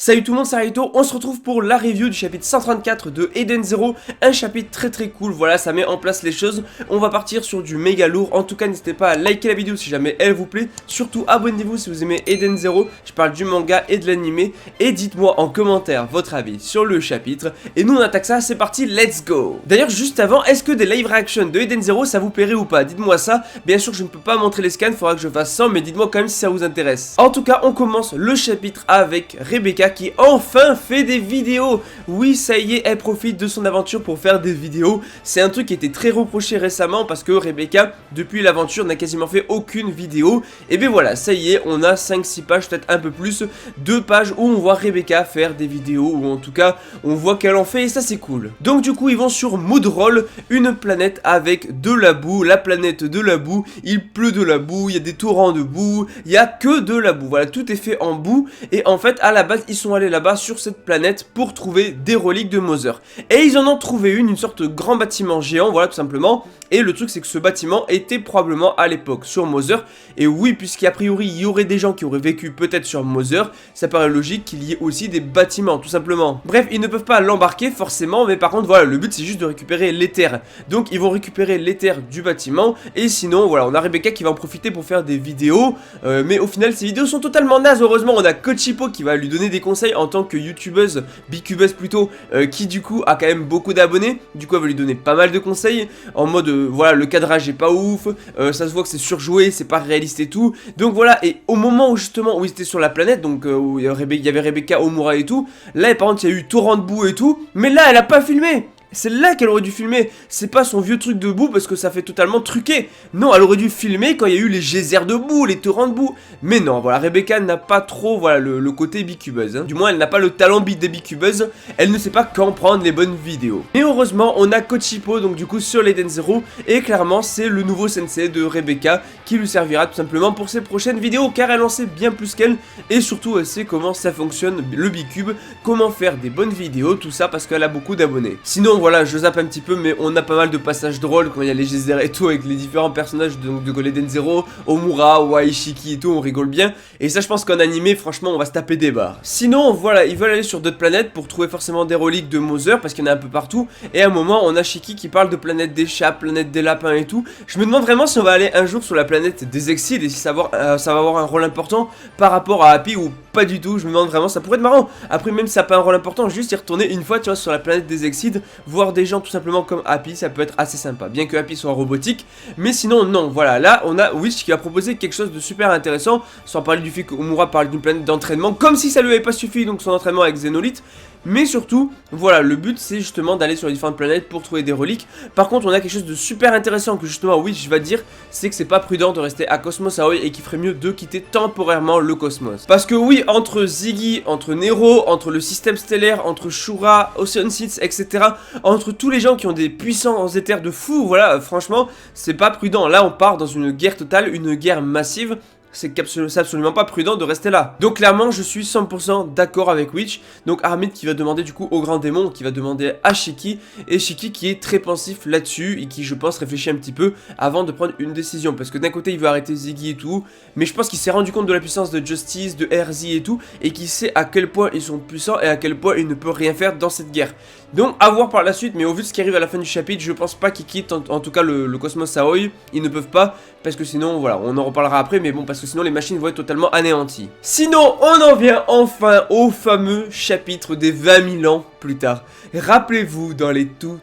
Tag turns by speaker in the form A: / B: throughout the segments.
A: Salut tout le monde, c'est Raito, on se retrouve pour la review du chapitre 134 de Eden Zero, un chapitre très cool, voilà, ça met en place les choses, on va partir sur du méga lourd, en tout cas n'hésitez pas à liker la vidéo si jamais elle vous plaît, surtout abonnez-vous si vous aimez Eden Zero, je parle du manga et de l'animé, et dites-moi en commentaire votre avis sur le chapitre, et nous on attaque ça, c'est parti, let's go. D'ailleurs juste avant, est-ce que des live reactions de Eden Zero ça vous plairait ou pas? Dites-moi ça, bien sûr je ne peux pas montrer les scans, faudra que je fasse 100, mais dites-moi quand même si ça vous intéresse. En tout cas, on commence le chapitre avec Rebecca qui enfin fait des vidéos. Oui, ça y est, elle profite de son aventure pour faire des vidéos. C'est un truc qui était très reproché récemment parce que Rebecca, depuis l'aventure, n'a quasiment fait aucune vidéo. Et bien voilà, ça y est, on a 5-6 pages, peut-être un peu plus, 2 pages où on voit Rebecca faire des vidéos, ou en tout cas, on voit qu'elle en fait et ça c'est cool. Donc du coup, ils vont sur Moodroll, une planète avec de la boue, la planète de la boue, il pleut de la boue, il y a des torrents de boue, il y a que de la boue, voilà, tout est fait en boue. Et en fait, à la base, ils sont allés là-bas sur cette planète pour trouver des reliques de Mother. Et ils en ont trouvé une sorte de grand bâtiment géant, voilà tout simplement. Et le truc c'est que ce bâtiment était probablement à l'époque sur Mother. Et oui, puisqu'a priori il y aurait des gens qui auraient vécu peut-être sur Mother, ça paraît logique qu'il y ait aussi des bâtiments tout simplement. Bref, ils ne peuvent pas l'embarquer forcément, mais par contre voilà, le but c'est juste de récupérer l'éther. Donc ils vont récupérer l'éther du bâtiment. Et sinon voilà, on a Rebecca qui va en profiter pour faire des vidéos. Mais au final ces vidéos sont totalement nazes. Heureusement on a Kochipo qui va lui donner des conseils en tant que youtubeuse, bicubeuse plutôt, qui du coup a quand même beaucoup d'abonnés. Du coup elle va lui donner pas mal de conseils en mode voilà, le cadrage est pas ouf, ça se voit que c'est surjoué, c'est pas réaliste et tout. Donc voilà, et au moment où justement où ils étaient sur la planète, donc où il y avait Rebecca, Omura et tout, là par contre il y a eu torrent de boue et tout, mais là elle a pas filmé. C'est là qu'elle aurait dû filmer, c'est pas son vieux truc de boue parce que ça fait totalement truqué. Non, elle aurait dû filmer quand il y a eu les geysers de boue, les torrents de boue. Mais non, voilà, Rebecca n'a pas trop, voilà, le côté bicubeuse, hein. Du moins, elle n'a pas le talent des bicubeuses, elle ne sait pas quand prendre les bonnes vidéos. Mais heureusement, on a Kochipo, donc du coup, sur l'Eden Zero, et clairement, c'est le nouveau sensei de Rebecca qui lui servira tout simplement pour ses prochaines vidéos, car elle en sait bien plus qu'elle, et surtout, elle sait comment ça fonctionne, le bicube, comment faire des bonnes vidéos, tout ça parce qu'elle a beaucoup d'abonnés. Sinon, voilà, je zappe un petit peu, mais on a pas mal de passages drôles quand il y a les geysers et tout avec les différents personnages de Golden Zero, Omura, Waishiki et tout, on rigole bien. Et ça, je pense qu'en animé, franchement, on va se taper des barres. Sinon, voilà, ils veulent aller sur d'autres planètes pour trouver forcément des reliques de Mother parce qu'il y en a un peu partout. Et à un moment, on a Shiki qui parle de planète des chats, planète des lapins et tout. Je me demande vraiment si on va aller un jour sur la planète des Exiles et si ça va avoir un rôle important par rapport à Happy ou pas du tout. Je me demande vraiment, ça pourrait être marrant. Après, même si ça n'a pas un rôle important, juste y retourner une fois, tu vois, sur la planète des Exiles, voir des gens tout simplement comme Happy, ça peut être assez sympa, bien que Happy soit robotique, mais sinon non, voilà, là on a Wish qui a proposé quelque chose de super intéressant, sans parler du fait qu'Omura parle d'une planète d'entraînement, comme si ça lui avait pas suffi, donc son entraînement avec Xénolite. Mais surtout, voilà, le but c'est justement d'aller sur les différentes planètes pour trouver des reliques. Par contre, on a quelque chose de super intéressant que justement Wish va dire, c'est que c'est pas prudent de rester à Cosmos Aoi et qu'il ferait mieux de quitter temporairement le cosmos. Parce que oui, entre Ziggy, entre Nero, entre le système stellaire, entre Shura, Ocean Seeds, etc., entre tous les gens qui ont des puissants éthers de fou, voilà, franchement, c'est pas prudent. Là, on part dans une guerre totale, une guerre massive. C'est absolument pas prudent de rester là. Donc clairement je suis 100% d'accord avec Witch. Donc Armin qui va demander du coup au grand démon, qui va demander à Shiki. Et Shiki qui est très pensif là-dessus et qui je pense réfléchit un petit peu avant de prendre une décision. Parce que d'un côté il veut arrêter Ziggy et tout, mais je pense qu'il s'est rendu compte de la puissance de Justice, de RZ et tout, et qu'il sait à quel point ils sont puissants et à quel point il ne peut rien faire dans cette guerre. Donc à voir par la suite, mais au vu de ce qui arrive à la fin du chapitre, je pense pas qu'ils quittent en tout cas le Cosmos Aoi. Ils ne peuvent pas, parce que sinon voilà, on en reparlera après, mais bon, parce que sinon les machines vont être totalement anéanties. Sinon, on en vient enfin au fameux chapitre des 20 000 ans plus tard. Rappelez-vous, dans les tout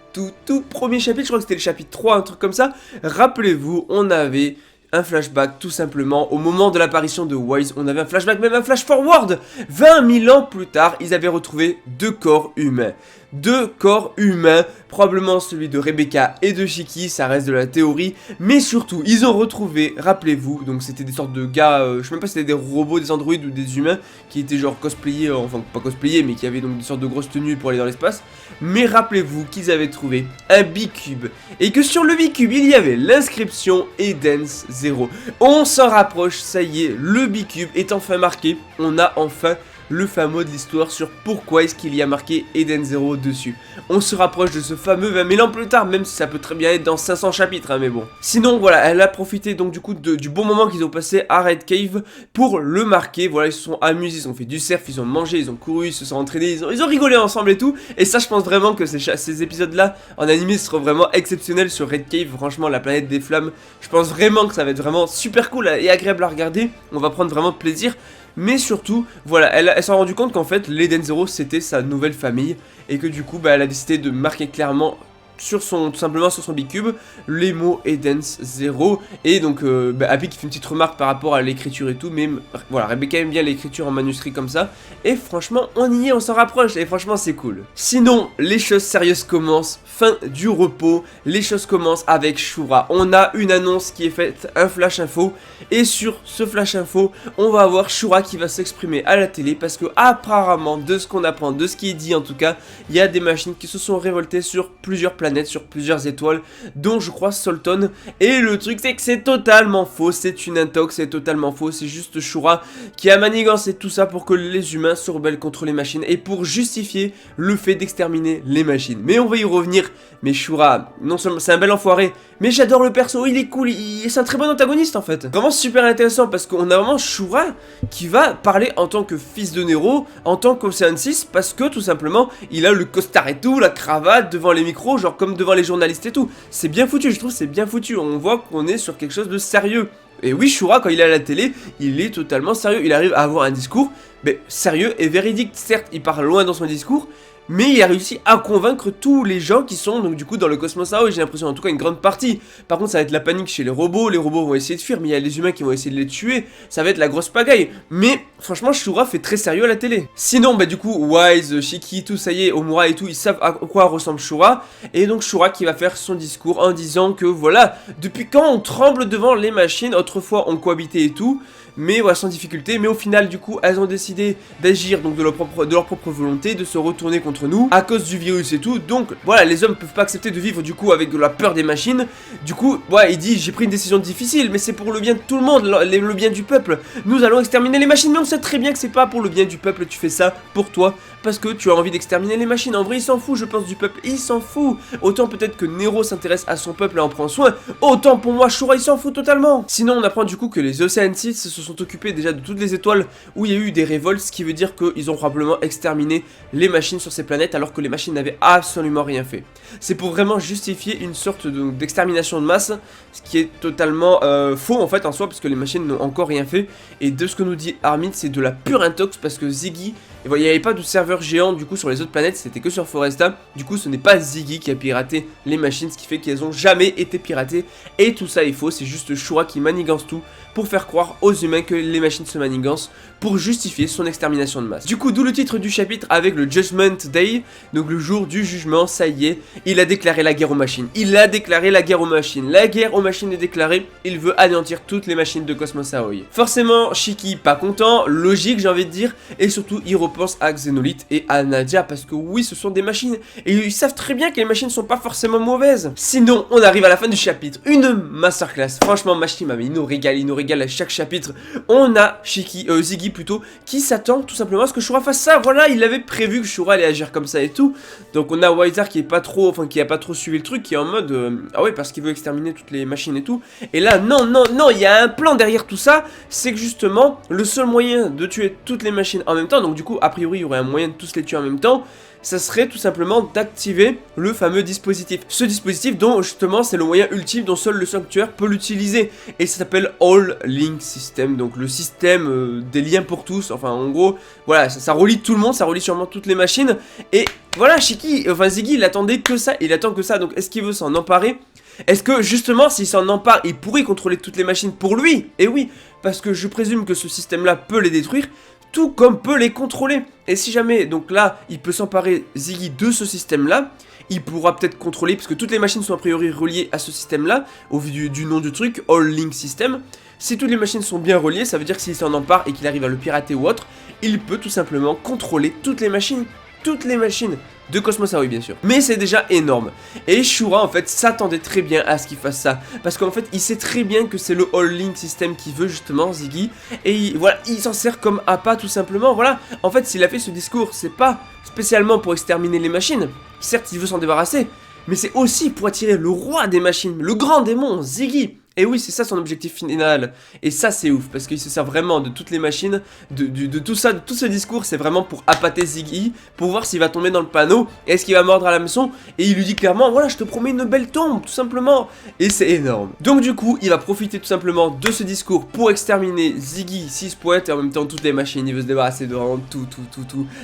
A: premiers chapitres, je crois que c'était le chapitre 3, un truc comme ça, rappelez-vous, on avait un flashback tout simplement au moment de l'apparition de Wise, on avait un flashback, même un flash forward. 20 000 ans plus tard, ils avaient retrouvé 2 corps humains. 2 corps humains, probablement celui de Rebecca et de Shiki, ça reste de la théorie, mais surtout ils ont retrouvé, rappelez-vous, donc c'était des sortes de gars, je sais même pas si c'était des robots, des androïdes ou des humains qui étaient genre cosplayés, enfin pas cosplayés mais qui avaient donc des sortes de grosses tenues pour aller dans l'espace. Mais rappelez-vous qu'ils avaient trouvé un bicube et que sur le bicube il y avait l'inscription Eden Zero. On s'en rapproche, ça y est, le bicube est enfin marqué, on a enfin le fameux de l'histoire sur pourquoi est-ce qu'il y a marqué Eden Zero dessus. On se rapproche de ce fameux 20 000 ans plus tard, même si ça peut très bien être dans 500 chapitres, hein, mais bon. Sinon, voilà, elle a profité donc du coup du bon moment qu'ils ont passé à Red Cave pour le marquer. Voilà, ils se sont amusés, ils ont fait du surf, ils ont mangé, ils ont couru, ils se sont entraînés, ils ont rigolé ensemble et tout. Et ça, je pense vraiment que ces épisodes-là en animé seront vraiment exceptionnels sur Red Cave. Franchement, la planète des flammes, je pense vraiment que ça va être vraiment super cool et agréable à regarder. On va prendre vraiment de plaisir. Mais surtout, voilà, elle s'est rendue compte qu'en fait, l'Eden Zero, c'était sa nouvelle famille. Et que du coup, bah, elle a décidé de marquer clairement tout simplement sur son bicube les mots Eden Zero. Et donc Abby qui fait une petite remarque par rapport à l'écriture et tout, mais voilà, Rebecca aime bien l'écriture en manuscrit comme ça, et franchement on y est, on s'en rapproche, et franchement c'est cool. Sinon les choses sérieuses commencent, fin du repos, les choses commencent avec Shura. On a une annonce qui est faite, un flash info, et sur ce flash info on va avoir Shura qui va s'exprimer à la télé, parce que apparemment, de ce qu'on apprend, de ce qui est dit en tout cas, il y a des machines qui se sont révoltées sur plusieurs planètes, sur plusieurs étoiles, dont je crois Solton. Et le truc c'est que c'est totalement faux, c'est une intox, c'est totalement faux, c'est juste Shura qui a manigancé tout ça pour que les humains se rebellent contre les machines et pour justifier le fait d'exterminer les machines. Mais on va y revenir. Mais Shura, non seulement c'est un bel enfoiré, mais j'adore le perso, il est cool, c'est un très bon antagoniste en fait. Vraiment super intéressant parce qu'on a vraiment Shura qui va parler en tant que fils de Nero, en tant qu'Océan 6, parce que tout simplement il a le costard et tout, la cravate devant les micros, genre comme devant les journalistes et tout. C'est bien foutu, je trouve, c'est bien foutu, on voit qu'on est sur quelque chose de sérieux. Et oui, Shura, quand il est à la télé, il est totalement sérieux, il arrive à avoir un discours, mais sérieux et véridique. Certes, il part loin dans son discours, mais il a réussi à convaincre tous les gens qui sont donc du coup dans le Cosmos AOI, j'ai l'impression, en tout cas une grande partie. Par contre ça va être la panique chez les robots vont essayer de fuir, mais il y a les humains qui vont essayer de les tuer, ça va être la grosse pagaille. Mais franchement Shura fait très sérieux à la télé. Sinon bah du coup Wise, Shiki, tout ça y est, Omura et tout, ils savent à quoi ressemble Shura. Et donc Shura qui va faire son discours en disant que voilà, depuis quand on tremble devant les machines, autrefois on cohabitait et tout, mais voilà, sans difficulté. Mais au final du coup elles ont décidé d'agir donc de leur propre volonté, de se retourner contre nous à cause du virus et tout. Donc voilà, les hommes peuvent pas accepter de vivre du coup avec de la peur des machines. Du coup ouais, il dit j'ai pris une décision difficile, mais c'est pour le bien de tout le monde, le bien du peuple. Nous allons exterminer les machines, mais on sait très bien que c'est pas pour le bien du peuple, tu fais ça pour toi parce que tu as envie d'exterminer les machines. En vrai il s'en fout, je pense, du peuple, il s'en fout. Autant peut-être que Nero s'intéresse à son peuple et en prend soin, autant pour moi Shura il s'en fout totalement. Sinon on apprend du coup que les Ocean 6 se sont occupés déjà de toutes les étoiles où il y a eu des révoltes, ce qui veut dire qu'ils ont probablement exterminé les machines sur ces planètes alors que les machines n'avaient absolument rien fait. C'est pour vraiment justifier une sorte d'extermination de masse, ce qui est totalement faux en fait en soi, parce que les machines n'ont encore rien fait. Et de ce que nous dit Armin, c'est de la pure intox, parce que Ziggy, il n'y avait pas de serveur géant du coup sur les autres planètes, c'était que sur Foresta. Du coup ce n'est pas Ziggy qui a piraté les machines, ce qui fait qu'elles ont jamais été piratées. Et tout ça est faux, c'est juste Shura qui manigance tout pour faire croire aux humains que les machines se manigancent pour justifier son extermination de masse. Du coup d'où le titre du chapitre avec le Judgment Day, donc le jour du jugement. Ça y est, il a déclaré la guerre aux machines, il a déclaré la guerre aux machines, la guerre aux machines est déclarée, il veut anéantir toutes les machines de Cosmos AOI. Forcément Shiki pas content, logique j'ai envie de dire, et surtout il repense à Xenolite et à Nadia, parce que oui ce sont des machines, et ils savent très bien que les machines sont pas forcément mauvaises. Sinon on arrive à la fin du chapitre, une masterclass, franchement Machima, mais il nous régale à chaque chapitre. On a Ziggy plutôt, qui s'attend tout simplement à ce que Shura fasse ça. Voilà, il avait prévu que Shura allait agir comme ça et tout. Donc on a Wiser qui est pas trop, qui a pas trop suivi le truc, qui est en mode ah ouais, parce qu'il veut exterminer toutes les machines et tout. Et là non, il y a un plan derrière tout ça, c'est que justement le seul moyen de tuer toutes les machines en même temps, donc du coup a priori il y aurait un moyen de tous les tuer en même temps, ça serait tout simplement d'activer le fameux dispositif. Ce dispositif dont justement c'est le moyen ultime dont seul le sanctuaire peut l'utiliser. Et ça s'appelle All Link System, donc le système des liens pour tous. Enfin en gros, voilà, ça relie tout le monde, ça relie sûrement toutes les machines. Et voilà, Ziggy il attendait que ça, il attend que ça. Donc est-ce qu'il veut s'en emparer? Est-ce que justement s'il s'en empare, il pourrait contrôler toutes les machines pour lui? Et oui, parce que je présume que ce système là peut les détruire, tout comme peut les contrôler. Et si jamais, donc là, il peut s'emparer Ziggy de ce système-là, il pourra peut-être contrôler, parce que toutes les machines sont a priori reliées à ce système-là, au vu du nom du truc, All Link System. Si toutes les machines sont bien reliées, ça veut dire que s'il s'en empare et qu'il arrive à le pirater ou autre, il peut tout simplement contrôler toutes les machines. toutes les machines de Cosmos Harui bien sûr. Mais c'est déjà énorme. Et Shura en fait s'attendait très bien à ce qu'il fasse ça. Parce qu'en fait il sait très bien que c'est le All Link System qui veut justement Ziggy. Et voilà, il s'en sert comme appât tout simplement. Voilà, en fait s'il a fait ce discours, c'est pas spécialement pour exterminer les machines. Certes il veut s'en débarrasser, mais c'est aussi pour attirer le roi des machines, le grand démon, Ziggy. Et oui, c'est ça son objectif final. Et ça, c'est ouf, parce qu'il se sert vraiment de toutes les machines, de tout ça, de tout ce discours, c'est vraiment pour appâter Ziggy, pour voir s'il va tomber dans le panneau, est-ce qu'il va mordre à l'hameçon. Et il lui dit clairement, voilà, je te promets une belle tombe, tout simplement. Et c'est énorme. Donc du coup, il va profiter tout simplement de ce discours pour exterminer Ziggy 6 poètes et en même temps toutes les machines. Il veut se débarrasser de vraiment tout.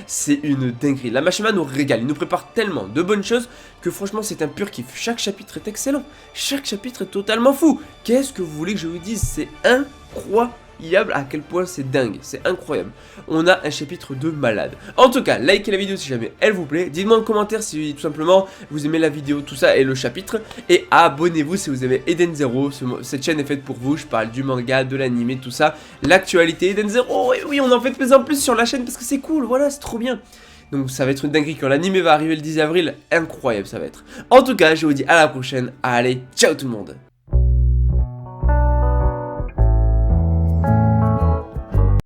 A: C'est une dinguerie. La Machima nous régale, il nous prépare tellement de bonnes choses que franchement, c'est un pur kiff. Chaque chapitre est excellent. Chaque chapitre est totalement fou. Qu'est-ce que vous voulez que je vous dise? C'est incroyable à quel point c'est dingue, c'est incroyable. On a un chapitre de malade. En tout cas, likez la vidéo si jamais elle vous plaît. Dites-moi en commentaire si tout simplement vous aimez la vidéo, tout ça et le chapitre. Et abonnez-vous si vous aimez Eden Zero. Cette chaîne est faite pour vous. Je parle du manga, de l'anime, tout ça. L'actualité Eden Zero. Et oui, on en fait de plus en plus sur la chaîne parce que c'est cool. Voilà, c'est trop bien. Donc ça va être une dinguerie quand l'anime va arriver le 10 avril. Incroyable ça va être. En tout cas, je vous dis à la prochaine. Allez, ciao tout le monde.